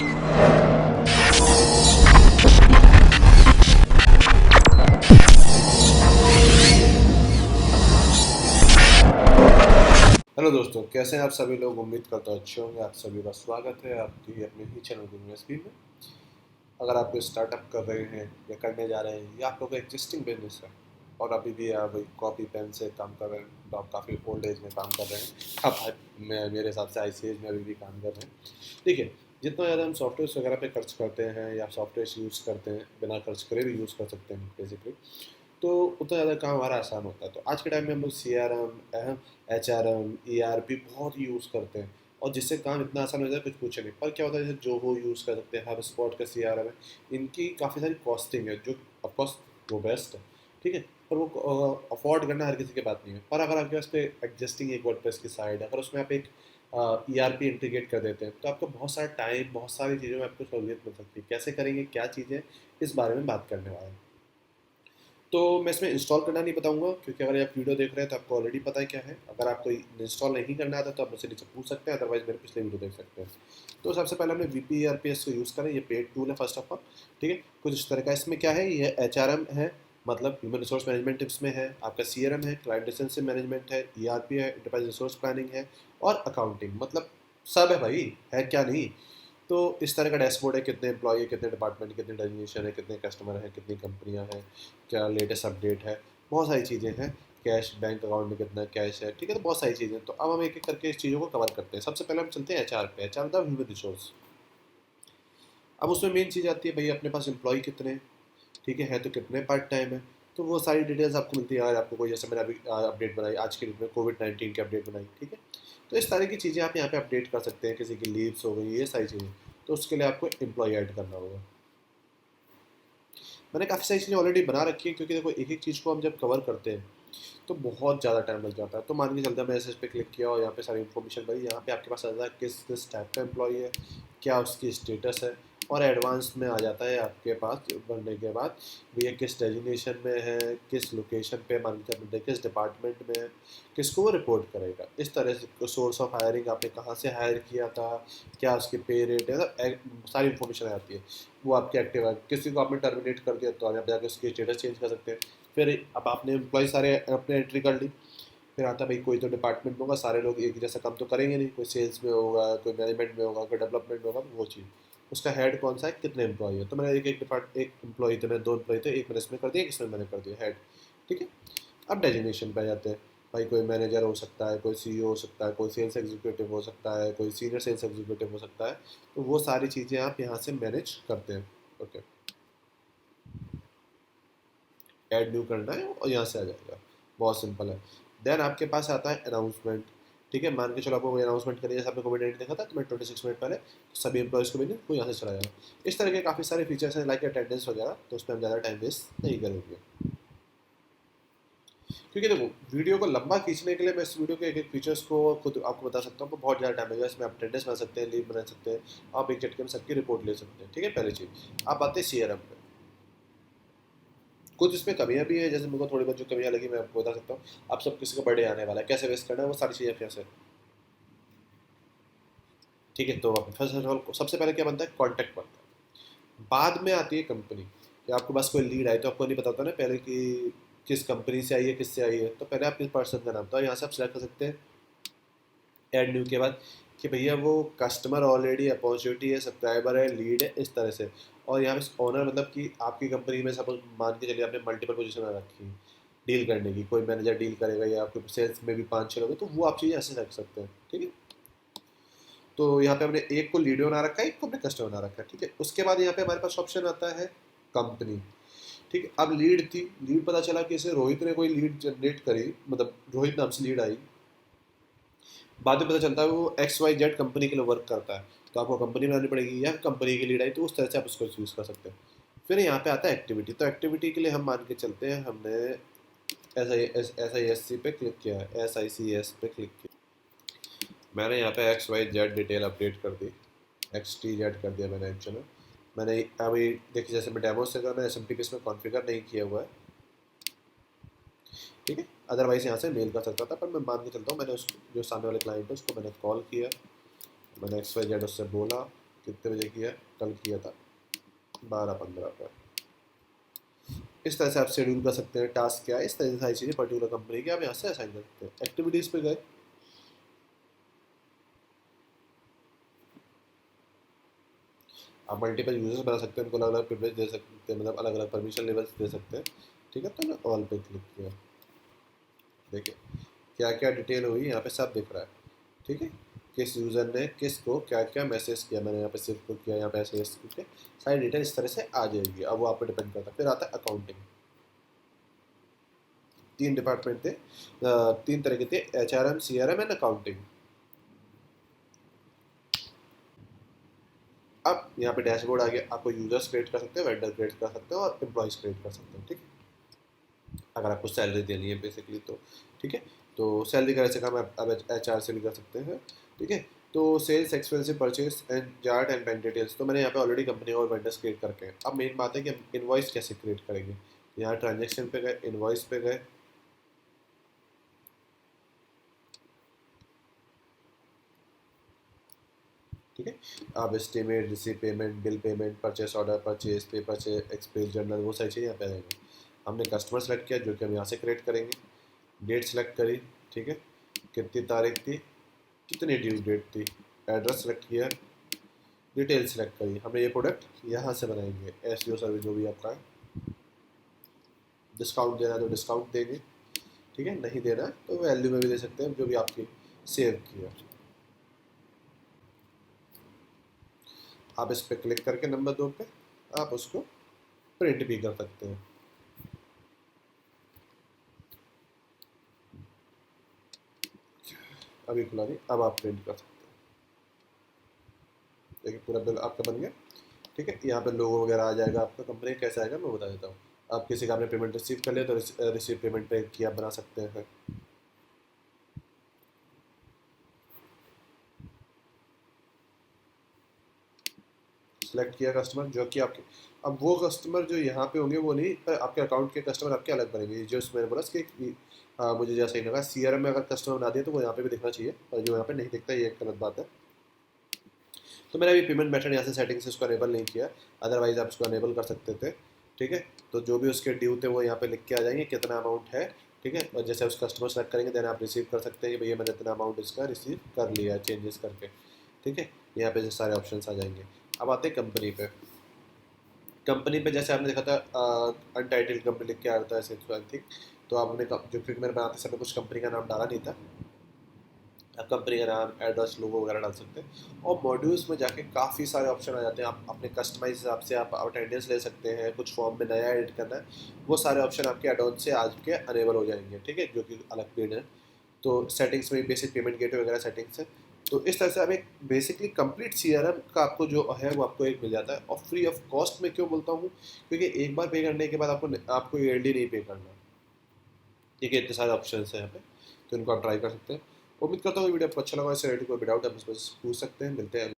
Hello दोस्तों, कैसे हैं आप सभी लोग। उम्मीद करता हूँ अच्छे होंगे। आप सभी का स्वागत है आपकी अपने ही चैनल यूनिवर्सिटी में। अगर आप कोई स्टार्टअप कर रहे हैं या करने जा रहे हैं या आप लोग का एग्जिस्टिंग बिजनेस है और अभी भी आप कॉपी पेन से काम कर रहे हैं तो आप काफ़ी ओल्ड एज में काम कर रहे हैं। मेरे हिसाब से IC एज में अभी भी काम कर रहे हैं। देखिए, जितना ज़्यादा हम सॉफ्टवेयर वगैरह पे खर्च करते हैं या सॉफ्टवेयर यूज़ करते हैं, बिना खर्च करे भी यूज़ कर सकते हैं बेसिकली, तो उतना ज़्यादा काम हमारा आसान होता है। तो आज के टाइम में हम लोग CRM, HRM, ERP बहुत ही यूज़ करते हैं और जिससे काम इतना आसान हो जाता है कुछ पूछे नहीं। पर क्या होता है, जैसे जोहो यूज़ कर सकते हैं, हब स्पॉट का CRM है, इनकी काफ़ी सारी कॉस्टिंग है जो ऑफकोर्स वो बेस्ट है, ठीक है। पर वो अफोर्ड करना हर किसी की बात नहीं है। पर अगर आपके पास पे एग्जिस्टिंग एक वर्डप्रेस की साइड है, अगर उसमें आप एक ERP इंटीग्रेट कर देते हैं तो आपको बहुत सारा टाइम, बहुत सारी चीज़ों में आपको सहूलियत मिल सकती है। कैसे करेंगे, क्या चीज़ें, इस बारे में बात करने वाले हैं। तो मैं इसमें इंस्टॉल करना नहीं बताऊंगा, क्योंकि अगर आप वीडियो देख रहे हैं तो आपको ऑलरेडी पता है क्या है। अगर आपको इंस्टॉल नहीं करना आता तो आप मुझसे नीचे पूछ सकते हैं, अदरवाइज मेरे पिछले वीडियो देख सकते हैं। तो सबसे पहले हमने VPRPS को यूज़ करें। ये पेड टूल है फर्स्ट ऑफ ऑल, ठीक है। कुछ इस तरह का इसमें क्या है, ये HRM है, मतलब ह्यूमन रिसोर्स मैनेजमेंट इसमें है, आपका CRM है, क्लाइंट रिलेशनशिप मैनेजमेंट है, ERP है, इंटरप्राइज रिसोर्स प्लानिंग है, और अकाउंटिंग, मतलब सब है भाई, है क्या नहीं। तो इस तरह का डैशबोर्ड है, कितने एम्प्लॉय है, कितने डिपार्टमेंट, कितने डेजिग्नेशन है, कितने कस्टमर हैं, कितनी कंपनियां हैं, क्या लेटेस्ट अपडेट है, बहुत सारी चीज़ें हैं। कैश, बैंक अकाउंट में कितना कैश है, ठीक है। तो बहुत सारी चीज़ें हैं। तो अब हम एक एक करके इस चीज़ों को कवर करते हैं। सबसे पहले हम चलते हैं HR पे। HR मतलब ह्यूमन रिसोर्स। अब उसमें मेन चीज़ आती है भाई, अपने पास एम्प्लॉय कितने हैं, ठीक है तो कितने पार्ट टाइम है। तो वो सारी डिटेल्स आपको मिलती है। अगर आपको कोई, जैसे मैंने अभी अपडेट बनाई आज के डेट में, COVID-19 की अपडेट बनाई, ठीक है। तो इस तरह की चीज़ें आप यहाँ पे अपडेट कर सकते हैं। किसी की लीव्स हो गई, ये सारी चीज़ें। तो उसके लिए आपको एम्प्लॉय ऐड करना होगा। मैंने काफ़ी सारी चीज़ें ऑलरेडी बना रखी है, क्योंकि देखो एक एक चीज़ को हम जब कवर करते हैं तो बहुत ज़्यादा टाइम लग जाता है। तो मान के चलते हैं, मैं इस पे क्लिक किया और यहाँ पे सारी इन्फॉर्मेशन भरी। यहाँ पे आपके पास आ जाता है किस किस टाइप का एम्प्लॉई है, क्या उसकी स्टेटस है, और एडवांस में आ जाता है आपके पास बनने के बाद भैया किस डेजिग्नेशन में है, किस लोकेशन पे, मान के चलते हैं किस डिपार्टमेंट में है, किसको वो रिपोर्ट करेगा। इस तरह से सोर्स ऑफ हायरिंग, आपने कहाँ से हायर किया था, क्या उसके पे रेट है, सारी इन्फॉर्मेशन आ जाती है। वो आपके एक्टिव है, किसी को आपने टर्मिनेट कर दिया तो आप जाकर उसकी स्टेटस चेंज कर सकते हैं। फिर अब आपने एम्प्लॉय सारे अपने एंट्री कर ली। फिर आता है भाई, कोई तो डिपार्टमेंट में होगा, सारे लोग एक ही जैसा काम तो करेंगे नहीं। कोई सेल्स में होगा, कोई मैनेजमेंट में होगा, कोई डेवलपमेंट में होगा, वो चीज़ उसका हेड कौन सा है, कितने एम्प्लॉय है। तो मैंने एक एम्प्लॉय थे, मैंने 2 एम्प्लॉय थे, एक मैंने इसमें कर दिया, एक इसमें मैंने कर दिया हेड, ठीक है। अब डेजिग्नेशन पे आ जाते हैं। भाई कोई मैनेजर हो सकता है, कोई CEO हो सकता है, कोई सेल्स एग्जीक्यूटिव हो सकता है, कोई सीनियर सेल्स एग्जीक्यूटिव हो सकता है। तो वो सारी चीज़ें आप यहाँ से मैनेज करते हैं। ओके, ऐड न्यू करना है और यहाँ से आ जाएगा। बहुत सिंपल है। देन आपके पास आता है अनाउंसमेंट, ठीक है। मान के चलो आपको कोई अनाउंसमेंट करिए, जैसे आपने COVID-19 देखा था, तो मैं 26 मिनट पहले सभी एम्प्लॉयज़ को भेजूँ, वो यहाँ से चला जाएगा। इस तरह के काफ़ी सारे फीचर्स हैं, लाइक अटेंडेंस वगैरह। तो उस पर हम ज़्यादा टाइम वेस्ट नहीं करेंगे, क्योंकि देखो वीडियो को लंबा खींचने के लिए मैं इस वीडियो के एक एक फीचर्स को खुद आपको बता सकता हूँ। तो बहुत ज़्यादा टाइम लगेगा। इसमें आप अटेंडेंस बना सकते हैं, लीव बना सकते हैं, आप एक झटके में सबकी रिपोर्ट ले सकते हैं, ठीक है। पहली चीज़, आप आते हैं CRM पे। कुछ इसमें कमियां भी है, जैसे मुझको थोड़ी बहुत जो कमियां लगी मैं आपको बता सकता हूँ। आप सब किसी का बर्थडे आने वाला है, कैसे वेस्ट करना है, वो सारी चीज़ें कैसे, ठीक है। तो फर्स्ट ऑफ ऑल सबसे पहले क्या बनता है, कॉन्टैक्ट बनता है। बाद में आती है कंपनी। कि आपके पास कोई लीड आई तो आपको नहीं पता होता ना पहले कि किस कंपनी से आई है, किससे आई है। तो पहले आप किस पर्सन का नाम था, यहाँ से आप सेलेक्ट कर सकते हैं ऐड न्यू के बाद, कि भैया वो कस्टमर ऑलरेडी अपॉर्चुनिटी है, सब्सक्राइबर है, लीड है, इस तरह से। और यहाँ पे ओनर, मतलब कि आपकी कंपनी में सपोज मान के चलिए आपने मल्टीपल पोजीशन बना रखी है डील करने की, कोई मैनेजर डील करेगा या आपके सेल्स में भी 5-6 लोग हैं, तो वो आप चीज़ें ऐसे रख सकते हैं, ठीक है। तो यहाँ पे हमने एक को लीड बना रखा है, एक को हमने कस्टमर बना रखा है, ठीक है। उसके बाद यहाँ पे हमारे पास ऑप्शन आता है कंपनी, ठीक है। अब लीड थी, लीड पता चला कि इसे रोहित ने कोई लीड जनरेट करी, मतलब रोहित नाम से लीड आई। बाद में पता चलता है वो XYZ कंपनी के लिए वर्क करता है। तो आपको कंपनी बनानी पड़ेगी, या कंपनी की लीड आई तो उस तरह से आप उसको यूज़ कर सकते हैं। फिर यहाँ पे आता है एक्टिविटी। तो एक्टिविटी के लिए हम मान के चलते हैं, हमने SISC पे क्लिक किया है, SICS पे क्लिक किया। मैंने यहाँ पे XYZ डिटेल अपडेट कर दी, XTZ कर दिया मैंने एक्चुअली। मैंने अभी देखिए, जैसे मैं डेमो से कर, मैं SMTP इसमें कॉन्फ़िगर नहीं किया हुआ है, ठीक है। अदरवाइज यहाँ से मेल कर सकता था, पर मैं मान के चलता हूँ, मैंने उसको, जो सामने वाले क्लाइंट है उसको मैंने कॉल किया, मैंने XYZ उससे बोला, कितने बजे किया, कल किया था 12:15 पर। इस तरह से आप शेड्यूल कर सकते हैं टास्क क्या है, इस तरह से सारी चीज़ें पर्टिकुलर कंपनी की आप यहाँ से असाइन कर सकते हैं। एक्टिविटीज़ पे गए, आप मल्टीपल यूजर्स बना सकते हैं, उनको अलग अलग प्रिविलेज दे सकते हैं, मतलब अलग अलग परमिशन लेवल्स दे सकते हैं। ठीक है, तो मैं ऑल पे क्लिक किया, देखिए क्या क्या डिटेल हुई यहाँ पे सब दिख रहा है। ठीक है, किस यूज़र ने किसको क्या क्या मैसेज किया, मैंने यहाँ पे सिर्फ को किया, यहाँ पे ऐसे किया, सारी डिटेल इस तरह से आ जाएगी। अब वो आप पे डिपेंड करता है। फिर आता है अकाउंटिंग। 3 डिपार्टमेंट थे, 3 तरह के थे, HRM, CRM एंड अकाउंटिंग। अब यहाँ पे डैशबोर्ड आ गया, आपको यूजर्स क्रिएट कर सकते हैं, वेंडर क्रिएट कर सकते हो और एम्प्लॉयज़ क्रिएट कर सकते हैं। ठीक है, अगर आपको सैलरी देनी है बेसिकली तो। ठीक है, तो सैलरी का ऐसे काम आप अब HR से भी कर सकते हैं। ठीक है, तो सेल्स एक्सपेंसिव परचेज एंड जार्ट एंड बैंक डिटेल्स, तो मैंने यहाँ पे ऑलरेडी कंपनी और वेंडर्स क्रिएट करके हैं। अब मेन बात है कि हम इनवॉइस कैसे क्रिएट करेंगे। यहाँ ट्रांजेक्शन पे गए, इनवॉइस पे गए, ठीक है, आप estimate, receive payment, bill payment, purchase order, purchase पे, परचेज एक्सपेंस जर्नल, वो सारी चीज़ें यहाँ पे आ जाएंगी। हमने कस्टमर सेलेक्ट किया जो कि हम यहाँ से क्रिएट करेंगे, डेट सेलेक्ट करी, ठीक है, कितनी तारीख थी, कितनी ड्यू डेट थी, एड्रेस सेलेक्ट किया, डिटेल सेलेक्ट करी, हमें ये प्रोडक्ट यहाँ से बनाएंगे। SEO सर्विस जो भी आपका है, डिस्काउंट देना है तो डिस्काउंट देंगे, ठीक है, नहीं देना है तो वैल्यू में भी दे सकते हैं जो भी आपकी सेव किया। आप इस पर क्लिक करके नंबर 2 पे आप उसको प्रिंट भी कर सकते हैं। अभी खुला नहीं, अब आप प्रिंट कर सकते हैं। देखिए पूरा बिल आपका बन गया। ठीक है, यहाँ पे लोगो वगैरह आ जाएगा, आपका कंपनी कैसा आएगा मैं बता देता हूँ। आप किसी का आपने पेमेंट रिसीव कर लिया तो रिसीव पेमेंट पे की आप बना सकते हैं। सेलेक्ट किया कस्टमर जो कि आपके, अब वो कस्टमर जो यहाँ पे होंगे वो नहीं, पर आपके अकाउंट के कस्टमर आपके अलग बनेंगे। जो इसमें बोला कि मुझे जैसा ही लगा CRM में अगर कस्टमर बना दिया तो वो यहाँ पे भी दिखना चाहिए, पर जो यहाँ पे नहीं दिखता ये एक गलत बात है। तो मैंने अभी पेमेंट मेथड यहाँ से सेटिंग से उसको अनेबल नहीं किया, अदरवाइज आप उसको अनेबल कर सकते थे। ठीक है, तो जो भी उसके ड्यू थे वो यहाँ पे लिख के आ जाएंगे कितना अमाउंट है। ठीक है, और जैसे उस कस्टमर सेलेक्ट करेंगे देन आप रिसीव कर सकते हैं कि भैया मैंने इतना अमाउंट इसका रिसीव कर लिया चेंजेस करके। ठीक है, यहाँ पे सारे ऑप्शन आ जाएंगे। अब आते हैं कंपनी पे। कंपनी पे जैसे आपने देखा था अनटाइटल्ड कंपनी लिख के आ रहा था ऐसे थिंक, तो आपने जो क्विक मैंने बनाते समय कुछ कंपनी का नाम डाला नहीं था, आप कंपनी का नाम, एड्रेस, लोगो वगैरह डाल सकते हैं। और मॉड्यूल्स में जाके काफ़ी सारे ऑप्शन आ जाते हैं, आप अपने कस्टमाइज हिसाब से आप अटेंडेंस ले सकते हैं, कुछ फॉर्म में नया एड करना है, वो सारे ऑप्शन आपके एडॉन से आज के अनेबल हो जाएंगे। ठीक है, जो कि अलग पेड है। तो सेटिंग्स में बेसिक पेमेंट गेटवे वगैरह सेटिंग्स है। तो इस तरह से आप एक बेसिकली कंप्लीट CRM का आपको जो है वो आपको एक मिल जाता है। और फ्री ऑफ कॉस्ट में क्यों बोलता हूँ, क्योंकि एक बार पे करने के बाद आपको ईयरली नहीं पे करना। ठीक है, इतने सारे ऑप्शन हैं यहाँ पे, तो इनको आप ट्राई कर सकते हैं। उम्मीद करता हूँ वीडियो आपको अच्छा लगा। इससे रिलेटेड कोई भी डाउट आप मुझसे पूछ सकते हैं। मिलते हैं